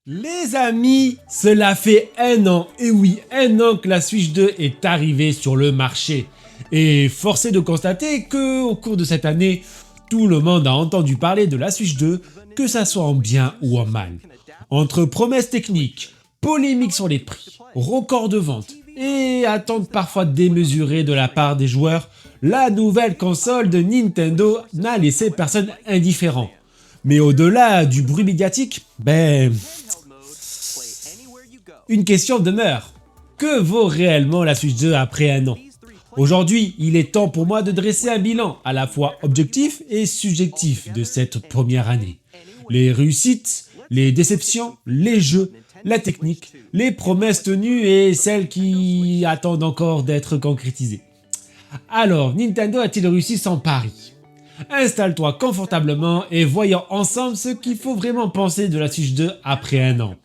Les amis, cela fait un an, et oui, un an que la Switch 2 est arrivée sur le marché. Et force est de constater que, au cours de cette année, tout le monde a entendu parler de la Switch 2, que ça soit en bien ou en mal. Entre promesses techniques, polémiques sur les prix, records de vente et attentes parfois démesurées de la part des joueurs, la nouvelle console de Nintendo n'a laissé personne indifférent. Mais au-delà du bruit médiatique, une question demeure. Que vaut réellement la Switch 2 après un an? Aujourd'hui, il est temps pour moi de dresser un bilan à la fois objectif et subjectif de cette première année. Les réussites, les déceptions, les jeux, la technique, les promesses tenues et celles qui attendent encore d'être concrétisées. Alors, Nintendo a-t-il réussi son pari? Installe-toi confortablement et voyons ensemble ce qu'il faut vraiment penser de la Switch 2 après un an.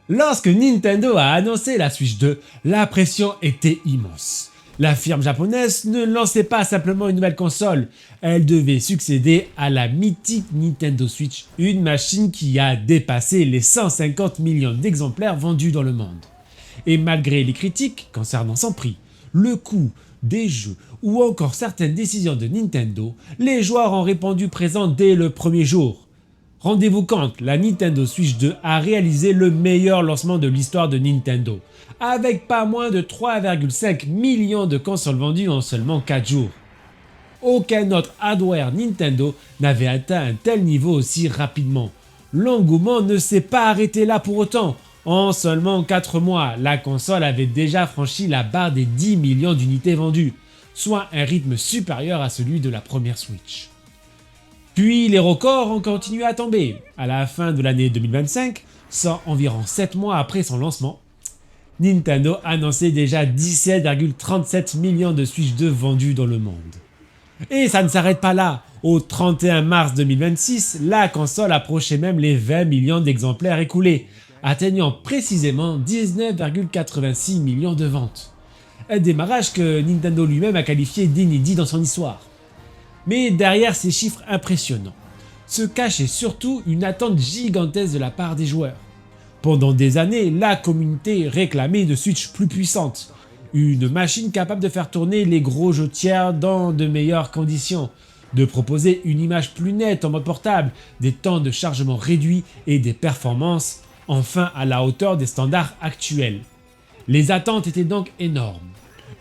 Lorsque Nintendo a annoncé la Switch 2, la pression était immense. La firme japonaise ne lançait pas simplement une nouvelle console, elle devait succéder à la mythique Nintendo Switch, une machine qui a dépassé les 150 millions d'exemplaires vendus dans le monde. Et malgré les critiques concernant son prix, le coût des jeux ou encore certaines décisions de Nintendo, les joueurs ont répondu présent dès le premier jour. Rendez-vous compte, la Nintendo Switch 2 a réalisé le meilleur lancement de l'histoire de Nintendo, avec pas moins de 3,5 millions de consoles vendues en seulement 4 jours. Aucun autre hardware Nintendo n'avait atteint un tel niveau aussi rapidement. L'engouement ne s'est pas arrêté là pour autant. En seulement 4 mois, la console avait déjà franchi la barre des 10 millions d'unités vendues, soit un rythme supérieur à celui de la première Switch. Puis les records ont continué à tomber. À la fin de l'année 2025, soit environ 7 mois après son lancement, Nintendo annonçait déjà 17,37 millions de Switch 2 vendus dans le monde. Et ça ne s'arrête pas là. Au 31 mars 2026, la console approchait même les 20 millions d'exemplaires écoulés, atteignant précisément 19,86 millions de ventes. Un démarrage que Nintendo lui-même a qualifié d'inédit dans son histoire. Mais derrière ces chiffres impressionnants, se cachait surtout une attente gigantesque de la part des joueurs. Pendant des années, la communauté réclamait une Switch plus puissante, une machine capable de faire tourner les gros jeux tiers dans de meilleures conditions, de proposer une image plus nette en mode portable, des temps de chargement réduits et des performances enfin à la hauteur des standards actuels. Les attentes étaient donc énormes.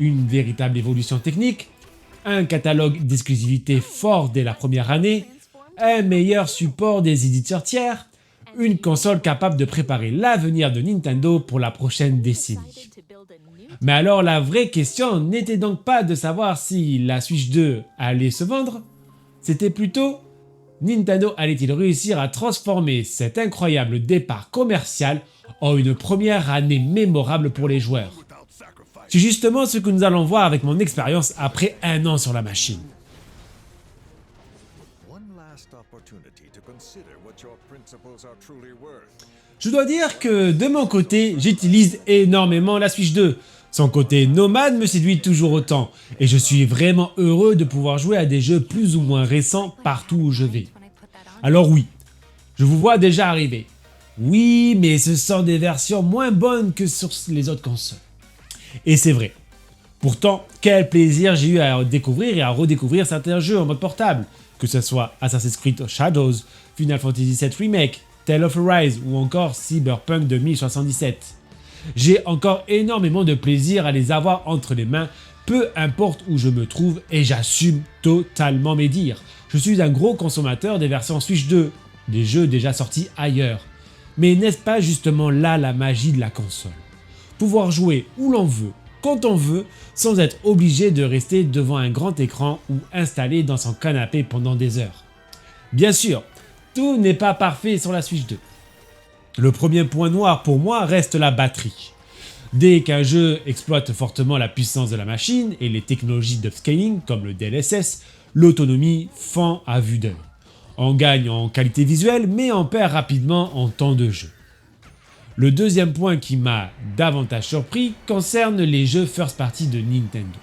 Une véritable évolution technique, un catalogue d'exclusivités fort dès la première année, un meilleur support des éditeurs tiers, une console capable de préparer l'avenir de Nintendo pour la prochaine décennie. Mais alors la vraie question n'était donc pas de savoir si la Switch 2 allait se vendre, c'était plutôt Nintendo allait-il réussir à transformer cet incroyable départ commercial en une première année mémorable pour les joueurs. C'est justement ce que nous allons voir avec mon expérience après un an sur la machine. Je dois dire que de mon côté, j'utilise énormément la Switch 2. Son côté nomade me séduit toujours autant, et je suis vraiment heureux de pouvoir jouer à des jeux plus ou moins récents partout où je vais. Alors oui, je vous vois déjà arriver. Oui, mais ce sont des versions moins bonnes que sur les autres consoles. Et c'est vrai. Pourtant, quel plaisir j'ai eu à découvrir et à redécouvrir certains jeux en mode portable, que ce soit Assassin's Creed Shadows, Final Fantasy VII Remake, Tale of Arise ou encore Cyberpunk 2077. J'ai encore énormément de plaisir à les avoir entre les mains, peu importe où je me trouve et j'assume totalement mes dires. Je suis un gros consommateur des versions Switch 2, des jeux déjà sortis ailleurs. Mais n'est-ce pas justement là la magie de la console? Pouvoir jouer où l'on veut, quand on veut, sans être obligé de rester devant un grand écran ou installé dans son canapé pendant des heures. Bien sûr, tout n'est pas parfait sur la Switch 2. Le premier point noir pour moi reste la batterie. Dès qu'un jeu exploite fortement la puissance de la machine et les technologies d'upscaling comme le DLSS, l'autonomie fend à vue d'œil. On gagne en qualité visuelle mais on perd rapidement en temps de jeu. Le deuxième point qui m'a davantage surpris concerne les jeux first party de Nintendo.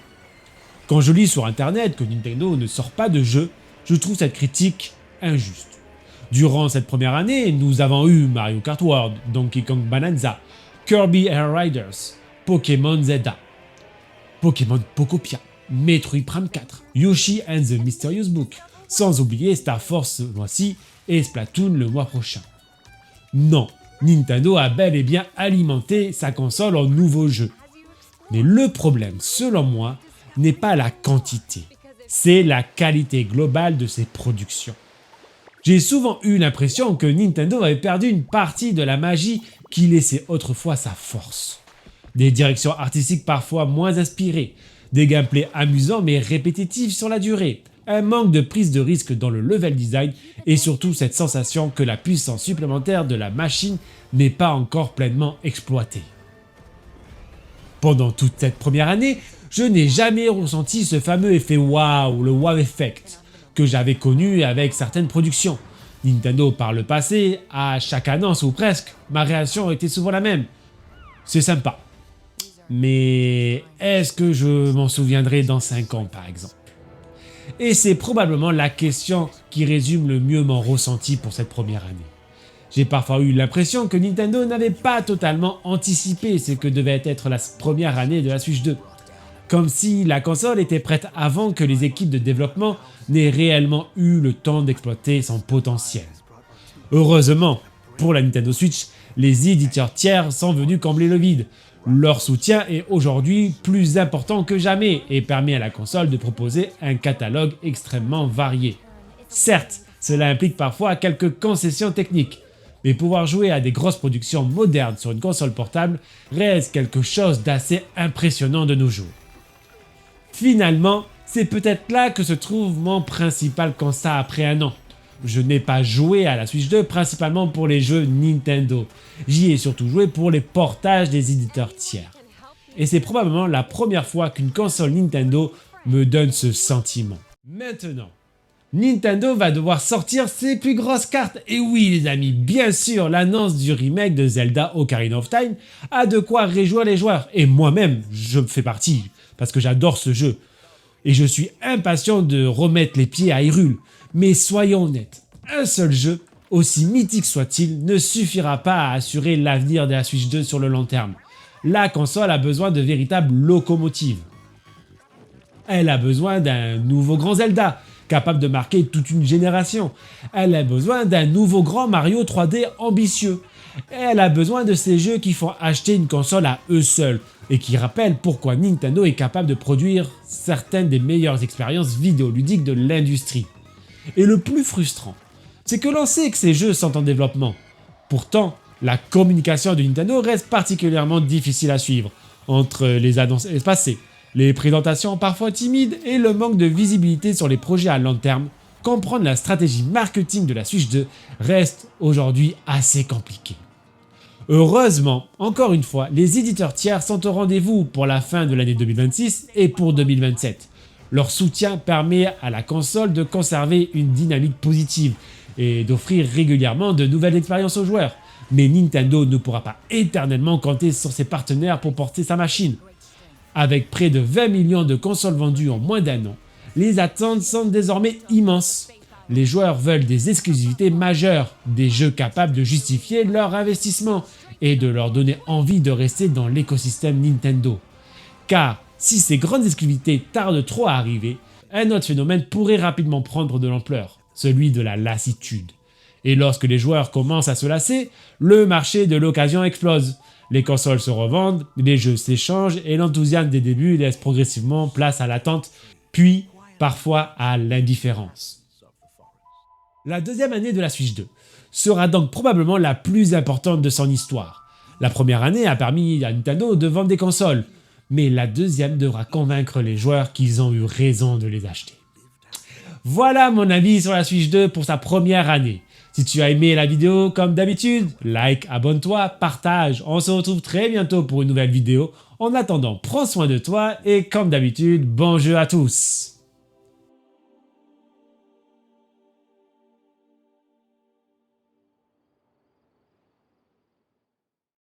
Quand je lis sur internet que Nintendo ne sort pas de jeux, je trouve cette critique injuste. Durant cette première année, nous avons eu Mario Kart World, Donkey Kong Bonanza, Kirby Air Riders, Pokémon Zelda, Pokémon Pokopia, Metroid Prime 4, Yoshi and the Mysterious Book, sans oublier Star Force ce mois-ci et Splatoon le mois prochain. Non, Nintendo a bel et bien alimenté sa console en nouveaux jeux. Mais le problème, selon moi, n'est pas la quantité, c'est la qualité globale de ses productions. J'ai souvent eu l'impression que Nintendo avait perdu une partie de la magie qui laissait autrefois sa force. Des directions artistiques parfois moins inspirées, des gameplays amusants mais répétitifs sur la durée, un manque de prise de risque dans le level design et surtout cette sensation que la puissance supplémentaire de la machine n'est pas encore pleinement exploitée. Pendant toute cette première année, je n'ai jamais ressenti ce fameux effet waouh, le wow effect, que j'avais connu avec certaines productions. Nintendo par le passé, à chaque annonce ou presque, ma réaction était souvent la même. C'est sympa. Mais est-ce que je m'en souviendrai dans 5 ans par exemple? Et c'est probablement la question qui résume le mieux mon ressenti pour cette première année. J'ai parfois eu l'impression que Nintendo n'avait pas totalement anticipé ce que devait être la première année de la Switch 2. Comme si la console était prête avant que les équipes de développement n'aient réellement eu le temps d'exploiter son potentiel. Heureusement, pour la Nintendo Switch, les éditeurs tiers sont venus combler le vide. Leur soutien est aujourd'hui plus important que jamais et permet à la console de proposer un catalogue extrêmement varié. Certes, cela implique parfois quelques concessions techniques, mais pouvoir jouer à des grosses productions modernes sur une console portable reste quelque chose d'assez impressionnant de nos jours. Finalement, c'est peut-être là que se trouve mon principal constat après un an. Je n'ai pas joué à la Switch 2 principalement pour les jeux Nintendo. J'y ai surtout joué pour les portages des éditeurs tiers. Et c'est probablement la première fois qu'une console Nintendo me donne ce sentiment. Maintenant, Nintendo va devoir sortir ses plus grosses cartes. Et oui les amis, bien sûr, l'annonce du remake de Zelda Ocarina of Time a de quoi réjouir les joueurs. Et moi-même, je me fais partie, parce que j'adore ce jeu. Et je suis impatient de remettre les pieds à Hyrule. Mais soyons honnêtes, un seul jeu, aussi mythique soit-il, ne suffira pas à assurer l'avenir de la Switch 2 sur le long terme. La console a besoin de véritables locomotives. Elle a besoin d'un nouveau grand Zelda, capable de marquer toute une génération. Elle a besoin d'un nouveau grand Mario 3D ambitieux. Elle a besoin de ces jeux qui font acheter une console à eux seuls et qui rappellent pourquoi Nintendo est capable de produire certaines des meilleures expériences vidéoludiques de l'industrie. Et le plus frustrant, c'est que l'on sait que ces jeux sont en développement. Pourtant, la communication de Nintendo reste particulièrement difficile à suivre, entre les annonces espacées, les présentations parfois timides et le manque de visibilité sur les projets à long terme. Comprendre la stratégie marketing de la Switch 2 reste aujourd'hui assez compliqué. Heureusement, encore une fois, les éditeurs tiers sont au rendez-vous pour la fin de l'année 2026 et pour 2027. Leur soutien permet à la console de conserver une dynamique positive et d'offrir régulièrement de nouvelles expériences aux joueurs. Mais Nintendo ne pourra pas éternellement compter sur ses partenaires pour porter sa machine. Avec près de 20 millions de consoles vendues en moins d'un an, les attentes sont désormais immenses. Les joueurs veulent des exclusivités majeures, des jeux capables de justifier leur investissement et de leur donner envie de rester dans l'écosystème Nintendo. Car si ces grandes exclusivités tardent trop à arriver, un autre phénomène pourrait rapidement prendre de l'ampleur, celui de la lassitude. Et lorsque les joueurs commencent à se lasser, le marché de l'occasion explose. Les consoles se revendent, les jeux s'échangent et l'enthousiasme des débuts laisse progressivement place à l'attente, puis parfois à l'indifférence. La deuxième année de la Switch 2 sera donc probablement la plus importante de son histoire. La première année a permis à Nintendo de vendre des consoles, mais la deuxième devra convaincre les joueurs qu'ils ont eu raison de les acheter. Voilà mon avis sur la Switch 2 pour sa première année. Si tu as aimé la vidéo, comme d'habitude, like, abonne-toi, partage. On se retrouve très bientôt pour une nouvelle vidéo. En attendant, prends soin de toi et comme d'habitude, bon jeu à tous.